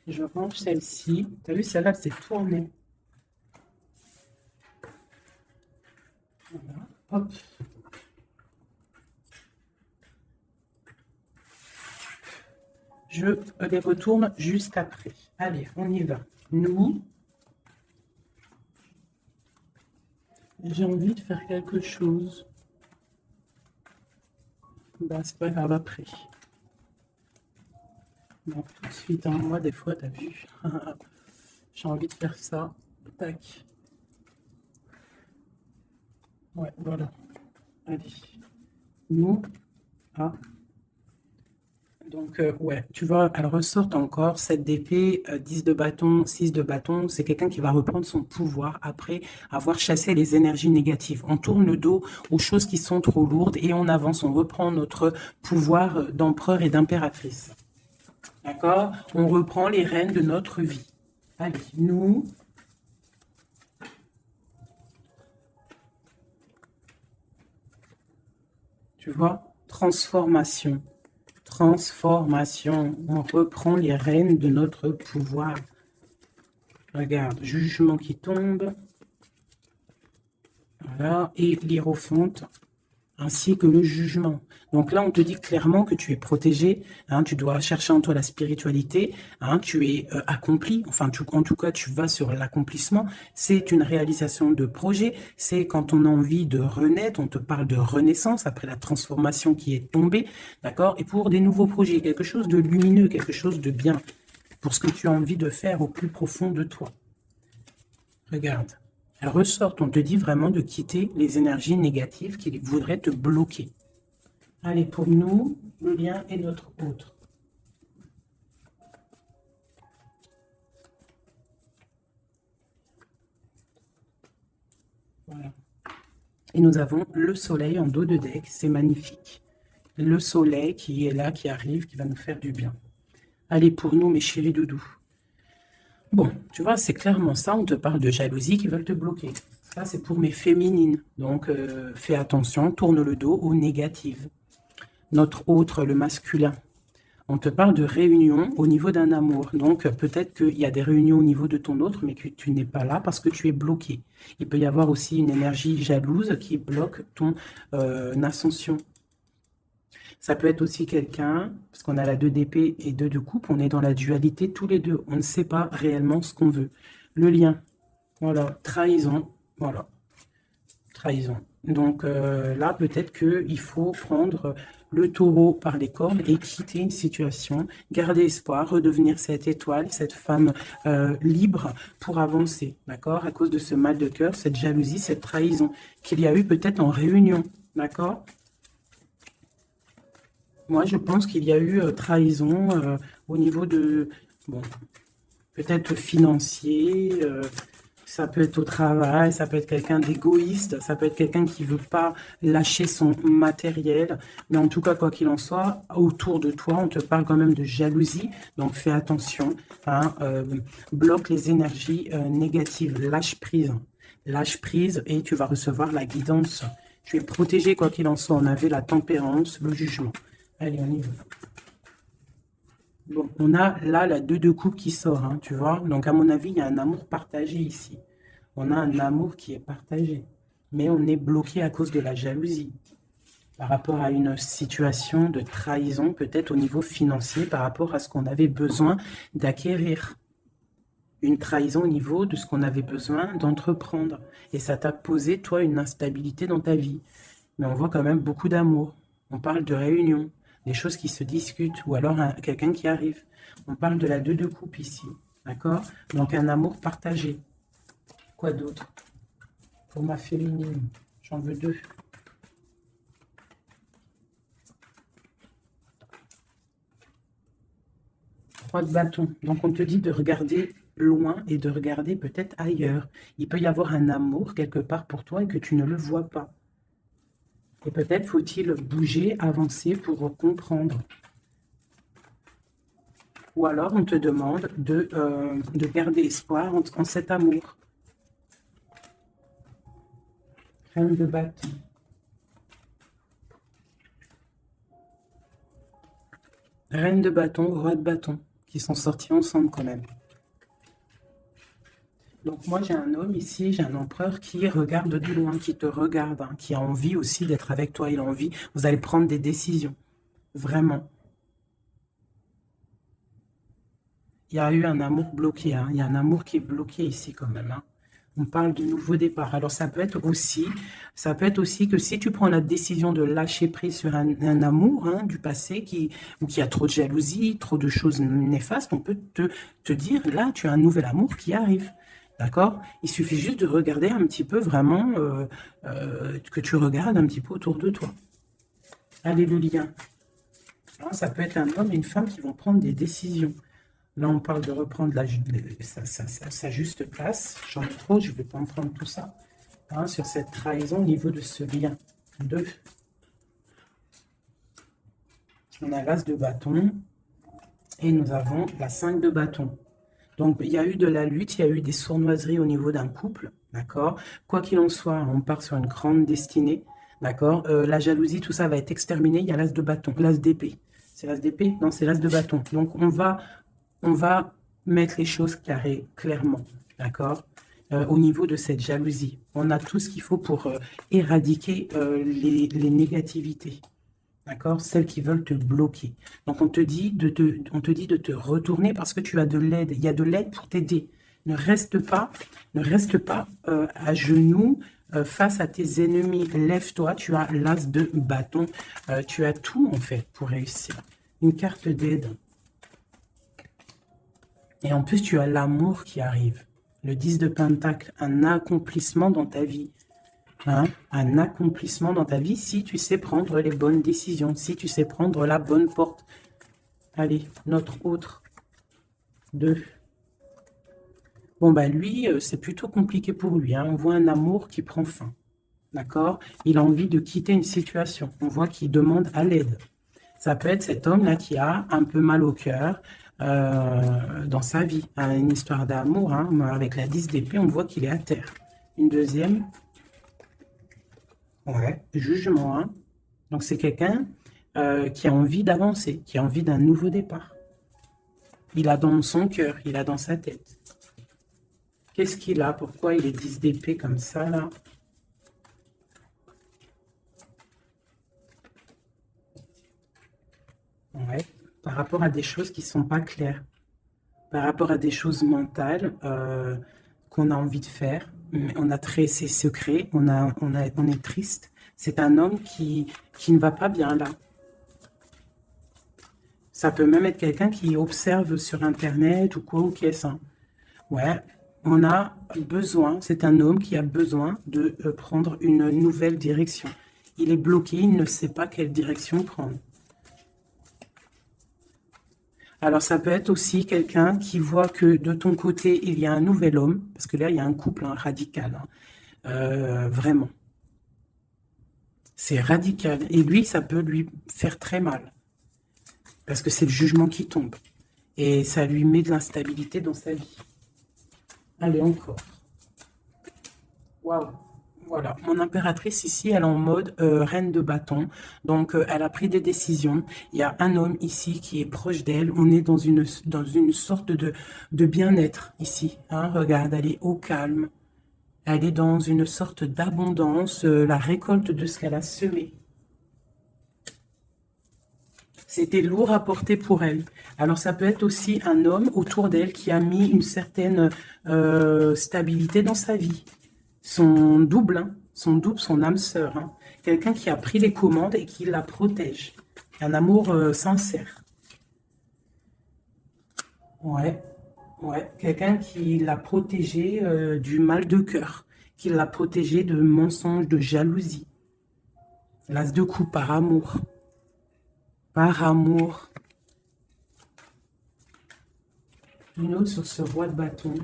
Je range celle-ci. Tu as vu, celle-là, c'est tourné. Voilà. Hop. Je les retourne juste après. Allez, on y va. Nous, j'ai envie de faire quelque chose. Ben, c'est pas grave après. Bon, tout de suite, hein, moi, des fois, t'as vu, j'ai envie de faire ça. Tac. Ouais, voilà. Allez. Nous, ah. Donc, ouais, tu vois, elle ressort encore 7 d'épée, 10 de bâton, 6 de bâton. C'est quelqu'un qui va reprendre son pouvoir après avoir chassé les énergies négatives. On tourne le dos aux choses qui sont trop lourdes et on avance, on reprend notre pouvoir d'empereur et d'impératrice. D'accord? On reprend les rênes de notre vie. Allez, nous... Tu vois? Transformation. Transformation. On reprend les rênes de notre pouvoir. Regarde, jugement qui tombe. Voilà, et l'hiérophante, ainsi que le jugement. Donc là, on te dit clairement que tu es protégé, hein, tu dois chercher en toi la spiritualité, hein, tu es accompli, enfin, en tout cas, tu vas sur l'accomplissement. C'est une réalisation de projet, c'est quand on a envie de renaître, on te parle de renaissance après la transformation qui est tombée, d'accord? Et pour des nouveaux projets, quelque chose de lumineux, quelque chose de bien, pour ce que tu as envie de faire au plus profond de toi. Regarde. Elles ressortent, on te dit vraiment de quitter les énergies négatives qui voudraient te bloquer. Allez, pour nous, le lien est notre autre. Voilà. Et nous avons le soleil en dos de deck, c'est magnifique. Le soleil qui est là, qui arrive, qui va nous faire du bien. Allez, pour nous, mes chéris doudous. Bon, tu vois, c'est clairement ça, on te parle de jalousie qui veulent te bloquer. Ça, c'est pour mes féminines. Donc, fais attention, tourne le dos aux négatives. Notre autre, le masculin. On te parle de réunion au niveau d'un amour. Donc, peut-être qu'il y a des réunions au niveau de ton autre, mais que tu n'es pas là parce que tu es bloqué. Il peut y avoir aussi une énergie jalouse qui bloque ton ascension. Ça peut être aussi quelqu'un, parce qu'on a la 2 d'épée et 2 de coupe, on est dans la dualité tous les deux. On ne sait pas réellement ce qu'on veut. Le lien, voilà, trahison, voilà, trahison. Donc là, peut-être qu'il faut prendre le taureau par les cornes et quitter une situation, garder espoir, redevenir cette étoile, cette femme libre pour avancer, d'accord? À cause de ce mal de cœur, cette jalousie, cette trahison qu'il y a eu peut-être en réunion, d'accord? Moi, je pense qu'il y a eu trahison au niveau de, bon, peut-être financier, ça peut être au travail, ça peut être quelqu'un d'égoïste, ça peut être quelqu'un qui ne veut pas lâcher son matériel. Mais en tout cas, quoi qu'il en soit, autour de toi, on te parle quand même de jalousie. Donc, fais attention, hein, bloque les énergies négatives, lâche prise. Lâche prise et tu vas recevoir la guidance. Tu es protégé, quoi qu'il en soit. On avait la tempérance, le jugement. Allez, on y va. Bon, on a là la 2 de coupe qui sort, hein, tu vois. Donc, à mon avis, il y a un amour partagé ici. On a un amour qui est partagé. Mais on est bloqué à cause de la jalousie. Par rapport à une situation de trahison, peut-être au niveau financier, par rapport à ce qu'on avait besoin d'acquérir. Une trahison au niveau de ce qu'on avait besoin d'entreprendre. Et ça t'a posé, toi, une instabilité dans ta vie. Mais on voit quand même beaucoup d'amour. On parle de réunion, des choses qui se discutent, ou alors quelqu'un qui arrive. On parle de la 2 de coupe ici, d'accord? Donc un amour partagé. Quoi d'autre? Pour ma féminine, j'en veux 2. 3 de bâton. Donc on te dit de regarder loin et de regarder peut-être ailleurs. Il peut y avoir un amour quelque part pour toi et que tu ne le vois pas. Et peut-être faut-il bouger, avancer pour comprendre. Ou alors on te demande de garder espoir en cet amour. Reine de bâton. Reine de bâton, roi de bâton, qui sont sortis ensemble quand même. Donc moi j'ai un homme ici, j'ai un empereur qui regarde de loin, qui te regarde, hein, qui a envie aussi d'être avec toi, il a envie, vous allez prendre des décisions, vraiment. Il y a eu un amour bloqué, hein, il y a un amour qui est bloqué ici quand même, hein. On parle de nouveau départ. Alors ça peut être aussi que si tu prends la décision de lâcher prise sur un amour, hein, du passé ou qui a trop de jalousie, trop de choses néfastes, on peut te dire, là, tu as un nouvel amour qui arrive. D'accord? Il suffit juste de regarder un petit peu vraiment, que tu regardes un petit peu autour de toi. Alléluia. Alors, ça peut être un homme et une femme qui vont prendre des décisions. Là, on parle de reprendre sa juste place. J'en ai trop, je ne vais pas en prendre tout ça. Hein, sur cette trahison au niveau de ce lien. 2. On a l'as de bâton. Et nous avons la 5 de bâton. Donc, il y a eu de la lutte, il y a eu des sournoiseries au niveau d'un couple. D'accord? Quoi qu'il en soit, on part sur une grande destinée. D'accord? La jalousie, tout ça va être exterminé. Il y a l'as de bâton, l'as d'épée. C'est l'as d'épée? Non, c'est l'as de bâton. Donc, on va mettre les choses carrées, clairement, d'accord, au niveau de cette jalousie. On a tout ce qu'il faut pour éradiquer les négativités, d'accord, celles qui veulent te bloquer. Donc, on te dit de te retourner parce que tu as de l'aide. Il y a de l'aide pour t'aider. Ne reste pas à genoux face à tes ennemis. Lève-toi, tu as l'as de bâton. Tu as tout, en fait, pour réussir. Une carte d'aide. Et en plus, tu as l'amour qui arrive. Le 10 de Pentacle, un accomplissement dans ta vie. Hein? Un accomplissement dans ta vie si tu sais prendre les bonnes décisions, si tu sais prendre la bonne porte. Allez, notre autre. 2. Bon, bah lui, c'est plutôt compliqué pour lui. Hein? On voit un amour qui prend fin. D'accord? Il a envie de quitter une situation. On voit qu'il demande à l'aide. Ça peut être cet homme-là qui a un peu mal au cœur, dans sa vie, hein, une histoire d'amour, hein, avec la 10 d'épée, on voit qu'il est à terre. Une deuxième, ouais, jugement, hein. Donc c'est quelqu'un qui a envie d'avancer, qui a envie d'un nouveau départ. Il a dans son cœur, il a dans sa tête. Qu'est-ce qu'il a? Pourquoi il est 10 d'épée comme ça, là? Ouais. Par rapport à des choses qui ne sont pas claires, par rapport à des choses mentales qu'on a envie de faire, mais on a ses secrets, on est triste. C'est un homme qui ne va pas bien là. Ça peut même être quelqu'un qui observe sur Internet ou quoi, ou qu'est-ce. Hein. Ouais, on a besoin, c'est un homme qui a besoin de prendre une nouvelle direction. Il est bloqué, il ne sait pas quelle direction prendre. Alors, ça peut être aussi quelqu'un qui voit que de ton côté, il y a un nouvel homme, parce que là, il y a un couple hein, radical, hein, vraiment. C'est radical. Et lui, ça peut lui faire très mal, parce que c'est le jugement qui tombe. Et ça lui met de l'instabilité dans sa vie. Allez, encore. Waouh! Voilà, mon impératrice ici, elle est en mode reine de bâton. Donc, elle a pris des décisions. Il y a un homme ici qui est proche d'elle. On est dans une sorte de bien-être ici. Hein. Regarde, elle est au calme. Elle est dans une sorte d'abondance, la récolte de ce qu'elle a semé. C'était lourd à porter pour elle. Alors, ça peut être aussi un homme autour d'elle qui a mis une certaine stabilité dans sa vie. Son double, hein, son âme sœur. Hein. Quelqu'un qui a pris les commandes et qui la protège. Un amour sincère. Ouais, ouais. Quelqu'un qui l'a protégé du mal de cœur. Qui l'a protégé de mensonges, de jalousie. L'as de coupe par amour. Par amour. Une autre sur ce roi de bâton.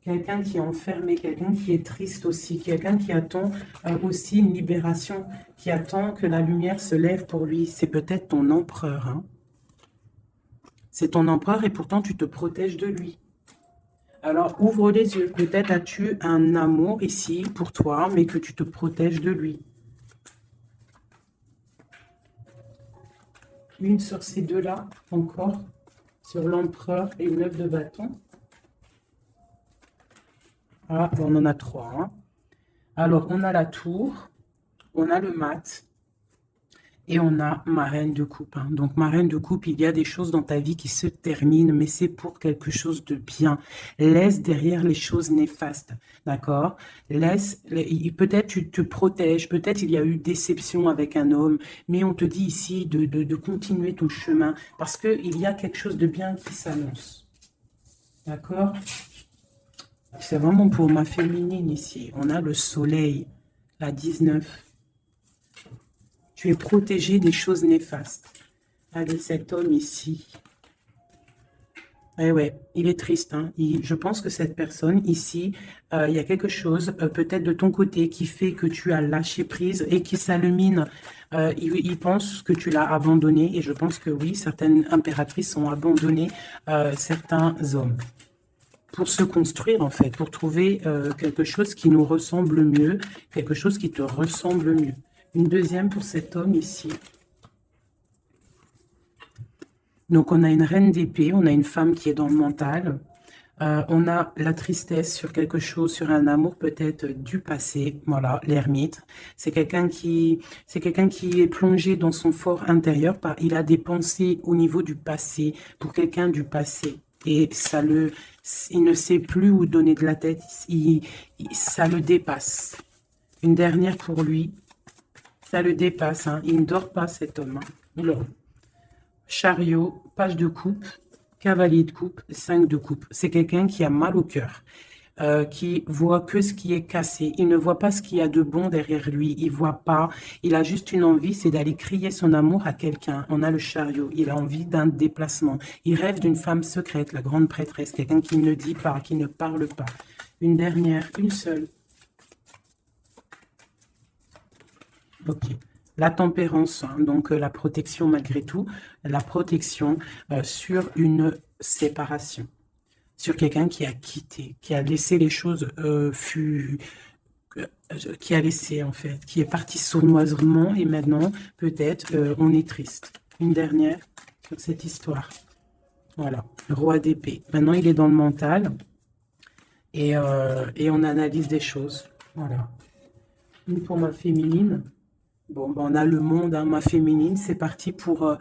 Quelqu'un qui est enfermé, quelqu'un qui est triste aussi, quelqu'un qui attend aussi une libération, qui attend que la lumière se lève pour lui. C'est peut-être ton empereur. Hein. C'est ton empereur et pourtant tu te protèges de lui. Alors, ouvre les yeux. Peut-être as-tu un amour ici pour toi, mais que tu te protèges de lui. Une sur ces deux-là, encore, sur l'empereur et le 9 de bâton. Ah, on en a trois. Hein. Alors, on a la tour, on a le mat, et on a ma reine de coupe. Hein. Donc, ma reine de coupe, il y a des choses dans ta vie qui se terminent, mais c'est pour quelque chose de bien. Laisse derrière les choses néfastes, d'accord? Peut-être tu te protèges, peut-être il y a eu déception avec un homme, mais on te dit ici de continuer ton chemin, parce qu'il y a quelque chose de bien qui s'annonce. D'accord? C'est vraiment pour ma féminine ici. On a le soleil, la 19. Tu es protégé des choses néfastes. Allez, cet homme ici. Eh ouais, il est triste. Hein. Je pense que cette personne ici, il y a quelque chose peut-être de ton côté qui fait que tu as lâché prise et qui s'alumine. Il pense que tu l'as abandonné et je pense que oui, certaines impératrices ont abandonné certains hommes pour se construire en fait, pour trouver quelque chose qui nous ressemble mieux, quelque chose qui te ressemble mieux. Une deuxième pour cet homme ici. Donc, on a une reine d'épée, on a une femme qui est dans le mental. On a la tristesse sur quelque chose, sur un amour peut-être du passé. Voilà, l'ermite. C'est quelqu'un qui est plongé dans son fort intérieur. Il a des pensées au niveau du passé, pour quelqu'un du passé. Et il ne sait plus où donner de la tête. Ça le dépasse. Une dernière pour lui. Ça le dépasse, hein. Il ne dort pas cet homme. Hein. Chariot, page de coupe, cavalier de coupe, 5 de coupe. C'est quelqu'un qui a mal au cœur, qui voit que ce qui est cassé. Il ne voit pas ce qu'il y a de bon derrière lui. Il voit pas. Il a juste une envie, c'est d'aller crier son amour à quelqu'un. On a le chariot. Il a envie d'un déplacement. Il rêve d'une femme secrète, la grande prêtresse, quelqu'un qui ne dit pas, qui ne parle pas. Une dernière, une seule. Ok. La tempérance, hein, donc la protection malgré tout, la protection sur une séparation, sur quelqu'un qui a quitté, qui a laissé les choses, qui a laissé en fait, qui est parti sournoisement et maintenant peut-être on est triste. Une dernière sur cette histoire. Voilà, le roi d'épée. Maintenant il est dans le mental et on analyse des choses. Voilà. Une pour ma féminine. Bon, ben on a le monde, hein, ma féminine, c'est parti pour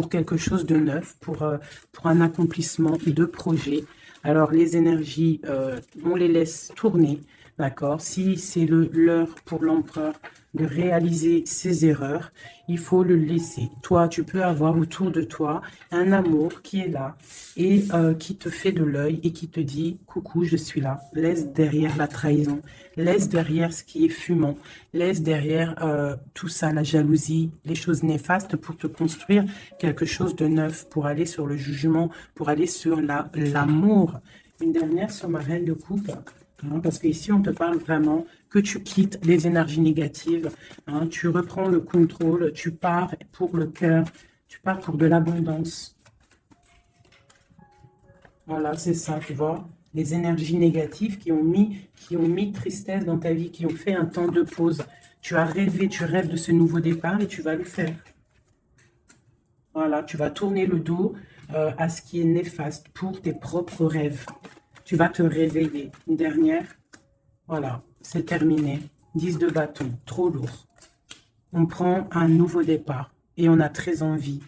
quelque chose de neuf, pour un accomplissement de projet. Alors, les énergies, on les laisse tourner, d'accord? Si c'est l'heure pour l'empereur de réaliser ses erreurs, il faut le laisser. Toi, tu peux avoir autour de toi un amour qui est là et qui te fait de l'œil et qui te dit « Coucou, je suis là ». Laisse derrière la trahison, laisse derrière ce qui est fumant, laisse derrière tout ça, la jalousie, les choses néfastes pour te construire quelque chose de neuf, pour aller sur le jugement, pour aller sur l'amour. Une dernière sur ma reine de coupe. Hein, parce qu'ici, on te parle vraiment que tu quittes les énergies négatives, hein, tu reprends le contrôle, tu pars pour le cœur, tu pars pour de l'abondance. Voilà, c'est ça, tu vois. Les énergies négatives qui ont mis tristesse dans ta vie, qui ont fait un temps de pause. Tu as rêvé, tu rêves de ce nouveau départ et tu vas le faire. Voilà, tu vas tourner le dos à ce qui est néfaste pour tes propres rêves. Tu vas te réveiller. Une dernière. Voilà, c'est terminé. 10 de bâton, trop lourd. On prend un nouveau départ et on a très envie